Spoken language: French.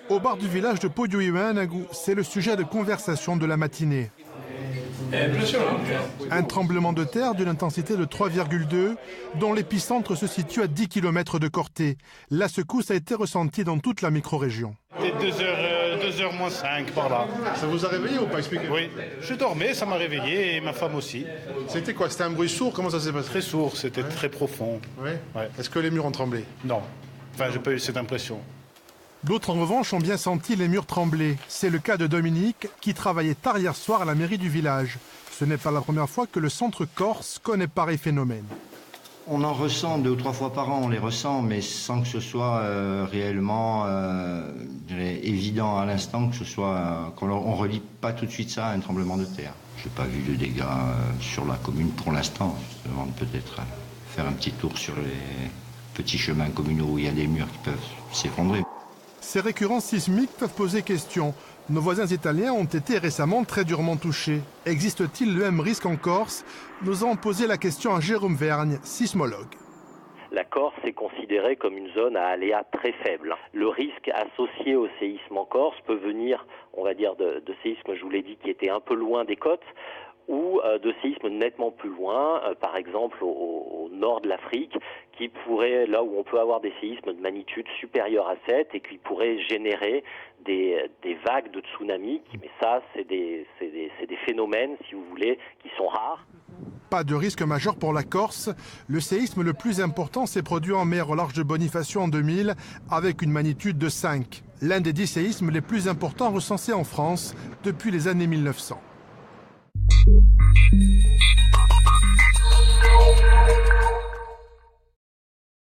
Au bar du village de Poyoiwanagou, c'est le sujet de conversation de la matinée. Un tremblement de terre d'une intensité de 3,2, dont l'épicentre se situe à 10 km de Corté. La secousse a été ressentie dans toute la micro-région. C'était 2h moins 5 par là. Ça vous a réveillé ou pas? Expliquez. Oui, je dormais, ça m'a réveillé et ma femme aussi. C'était quoi? C'était un bruit sourd? Comment ça s'est passé? Très sourd, c'était très profond. Ouais. Ouais. Est-ce que les murs ont tremblé? Non, enfin j'ai pas eu cette impression. D'autres, en revanche, ont bien senti les murs trembler. C'est le cas de Dominique, qui travaillait tard hier soir à la mairie du village. Ce n'est pas la première fois que le centre corse connaît pareil phénomène. On en ressent 2 ou 3 fois par an, on les ressent, mais sans que ce soit réellement évident à l'instant, que ce soit qu'on ne relie pas tout de suite ça à un tremblement de terre. Je n'ai pas vu de dégâts sur la commune pour l'instant. Je demande peut-être faire un petit tour sur les petits chemins communaux où il y a des murs qui peuvent s'effondrer. Ces récurrences sismiques peuvent poser question. Nos voisins italiens ont été récemment très durement touchés. Existe-t-il le même risque en Corse? Nous avons posé la question à Jérôme Vergne, sismologue. La Corse est considérée comme une zone à aléa très faible. Le risque associé au séisme en Corse peut venir, on va dire, de séismes, je vous l'ai dit, qui étaient un peu loin des côtes, ou de séismes nettement plus loin, par exemple au nord de l'Afrique, qui pourrait, là où on peut avoir des séismes de magnitude supérieure à 7 et qui pourraient générer des vagues de tsunami. Mais ça, c'est des phénomènes, si vous voulez, qui sont rares. Pas de risque majeur pour la Corse. Le séisme le plus important s'est produit en mer au large de Bonifacio en 2000 avec une magnitude de 5. L'un des 10 séismes les plus importants recensés en France depuis les années 1900.